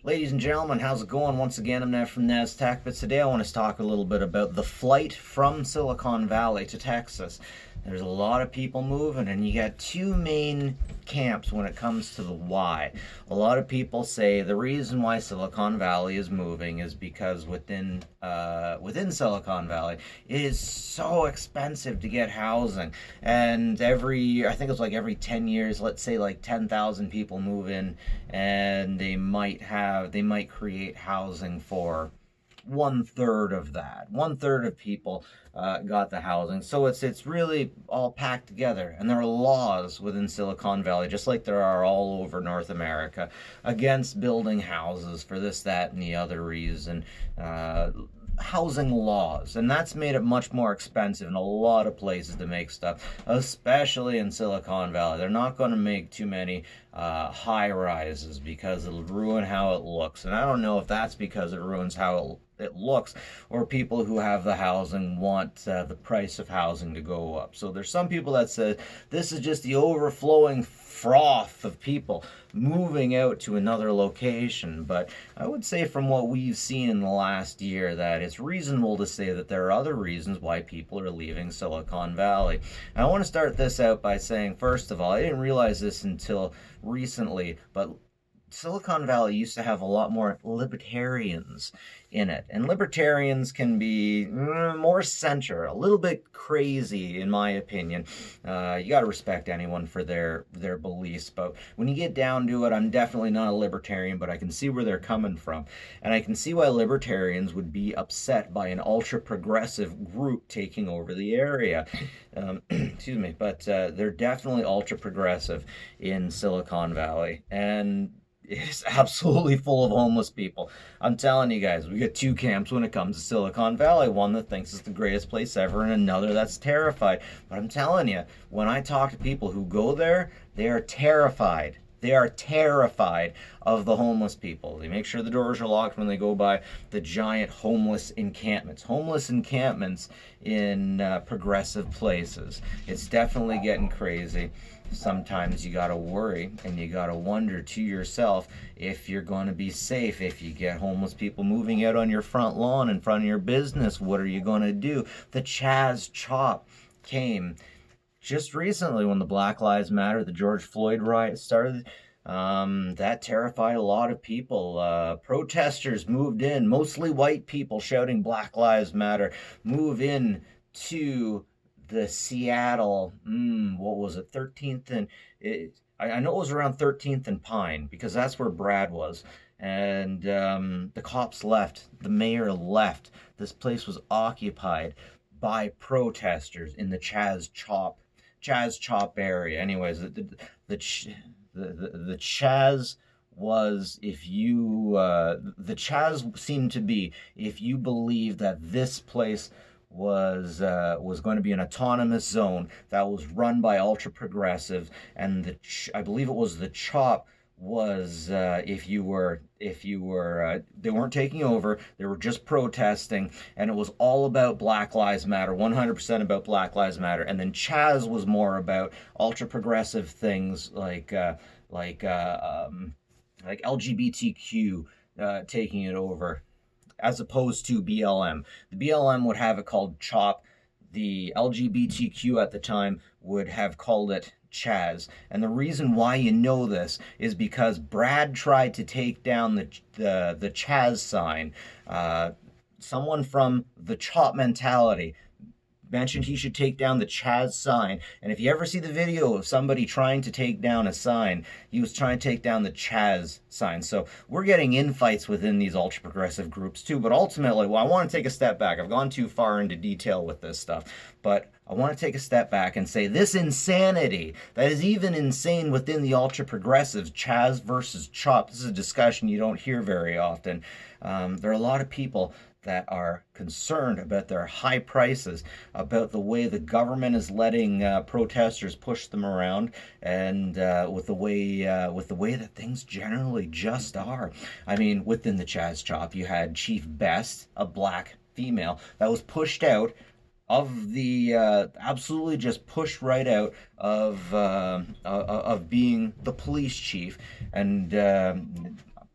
Ladies and gentlemen, how's it going? Once again, I'm Ned from NASTAC, but today I want to talk a little bit about the flight from Silicon Valley to Texas. There's a lot of people moving, and you got two main camps when it comes to the why. A lot of people say the reason why Silicon Valley is moving is because within Silicon Valley it is so expensive to get housing, and I think it's like every 10 years, let's say like 10,000 people move in, and they might create housing for one third of that. One third of people got the housing, so it's really all packed together. And there are laws within Silicon Valley, just like there are all over North America, against building houses for this, that, and the other reason. Housing laws, and that's made it much more expensive in a lot of places to make stuff, especially in Silicon Valley. They're not going to make too many high rises because it'll ruin how it looks. And I don't know if that's because it ruins how it looks, or people who have the housing want the price of housing to go up. So there's some people that say this is just the overflowing froth of people moving out to another location. But I would say from what we've seen in the last year that it's reasonable to say that there are other reasons why people are leaving Silicon Valley. And I want to start this out by saying, first of all, I didn't realize this until recently, but Silicon Valley used to have a lot more libertarians in it. And libertarians can be more center, a little bit crazy, in my opinion. You got to respect anyone for their beliefs. But when you get down to it, I'm definitely not a libertarian, but I can see where they're coming from. And I can see why libertarians would be upset by an ultra progressive group taking over the area. Excuse me. But they're definitely ultra progressive in Silicon Valley. And it's absolutely full of homeless people. I'm telling you guys, we got two camps when it comes to Silicon Valley. One that thinks it's the greatest place ever, and another that's terrified. But I'm telling you, when I talk to people who go there, they are terrified. They are terrified of the homeless people. They make sure the doors are locked when they go by the giant homeless encampments. Homeless encampments in progressive places. It's definitely getting crazy. Sometimes you gotta worry and you gotta wonder to yourself if you're going to be safe. If you get homeless people moving out on your front lawn in front of your business, what are you going to do? The Chaz Chop came just recently when the Black Lives Matter, the George Floyd riot started. That terrified a lot of people. Protesters moved in, mostly white people shouting Black Lives Matter, move in to the Seattle, what was it, 13th and I know it was around 13th and Pine because that's where Brad was. And the cops left, the mayor left. This place was occupied by protesters in the Chaz Chop area. Anyways, the Chaz was, if you the Chaz seemed to be, if you believe that this place was going to be an autonomous zone that was run by ultra progressive, and I believe it was the Chop was if you were they weren't taking over, they were just protesting, and it was all about Black Lives Matter, 100% about Black Lives Matter. And then Chaz was more about ultra progressive things like LGBTQ taking it over, as opposed to BLM. The BLM would have it called CHOP. The LGBTQ at the time would have called it Chaz. And the reason why you know this is because Brad tried to take down the Chaz sign. Someone from the CHOP mentality mentioned he should take down the Chaz sign. And if you ever see the video of somebody trying to take down a sign, he was trying to take down the Chaz sign. So we're getting infights within these ultra progressive groups too. But ultimately, well, I want to take a step back. I've gone too far into detail with this stuff, but I want to take a step back and say this insanity that is even insane within the ultra progressives, Chaz versus Chop. This is a discussion you don't hear very often. There are a lot of people that are concerned about their high prices, about the way the government is letting protesters push them around, and with the way that things generally just are. I mean, within the Chaz Chop, you had Chief Best, a black female, that was pushed out of the absolutely just pushed right out of being the police chief, and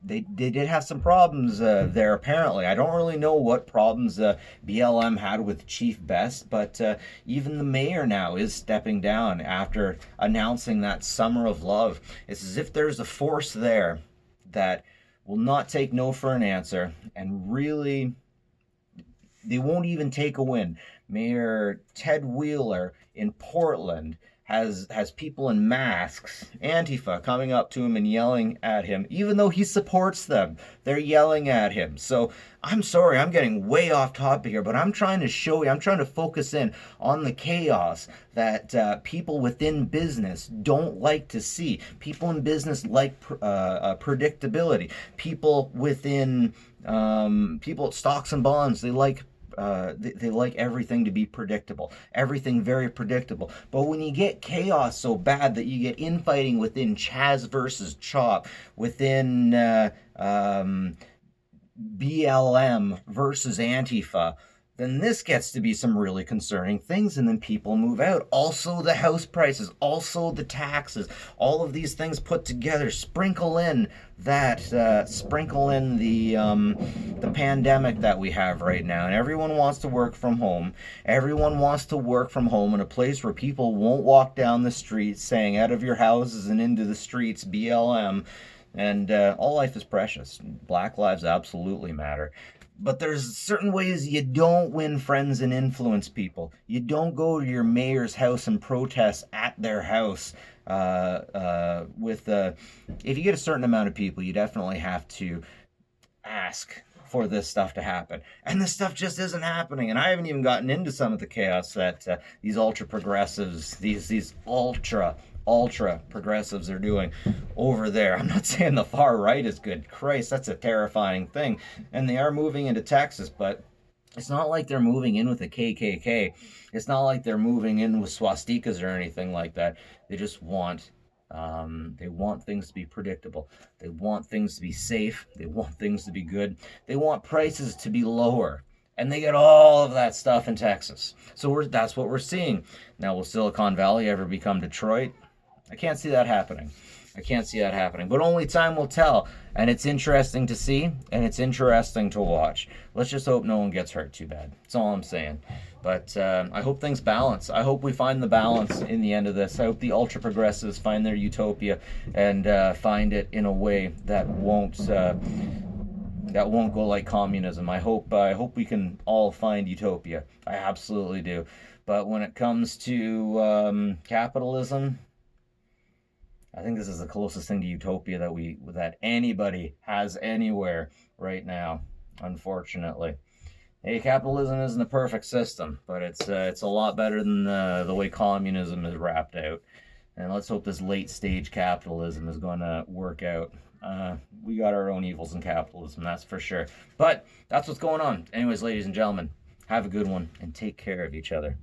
they did have some problems there apparently. I don't really know what problems BLM had with Chief Best, but even the mayor now is stepping down after announcing that summer of love. It's as if there's a force there that will not take no for an answer, and really they won't even take a win. Mayor Ted Wheeler in Portland has people in masks, Antifa, coming up to him and yelling at him, even though he supports them. They're yelling at him. So I'm sorry, I'm getting way off topic here, but I'm trying to show you, I'm trying to focus in on the chaos that people within business don't like to see. People in business like predictability. People within people at stocks and bonds, they like they like everything to be predictable, everything very predictable. But when you get chaos so bad that you get infighting within Chaz versus Chop, within BLM versus Antifa, then this gets to be some really concerning things, and then people move out. Also the house prices, also the taxes, all of these things put together, sprinkle in the pandemic that we have right now, and everyone wants to work from home. Everyone wants to work from home in a place where people won't walk down the streets saying out of your houses and into the streets BLM. And all life is precious. Black lives absolutely matter. But there's certain ways you don't win friends and influence people. You don't go to your mayor's house and protest at their house. If you get a certain amount of people, you definitely have to ask for this stuff to happen. And this stuff just isn't happening. And I haven't even gotten into some of the chaos that these ultra progressives, these ultra progressives are doing over there. I'm not saying the far right is good. Christ, that's a terrifying thing. And they are moving into Texas, but it's not like they're moving in with the KKK. It's not like they're moving in with swastikas or anything like that. They just want they want things to be predictable. They want things to be safe. They want things to be good. They want prices to be lower. And they get all of that stuff in Texas. So that's what we're seeing. Now, will Silicon Valley ever become Detroit? I can't see that happening. I can't see that happening. But only time will tell. And it's interesting to see, and it's interesting to watch. Let's just hope no one gets hurt too bad. That's all I'm saying. But I hope things balance. I hope we find the balance in the end of this. I hope the ultra progressives find their utopia and find it in a way that won't go like communism. I hope we can all find utopia. I absolutely do. But when it comes to capitalism, I think this is the closest thing to utopia that anybody has anywhere right now, unfortunately. Hey, capitalism isn't a perfect system, but it's a lot better than the way communism is wrapped out. And let's hope this late stage capitalism is going to work out. We got our own evils in capitalism, that's for sure. But that's what's going on. Anyways, ladies and gentlemen, have a good one and take care of each other.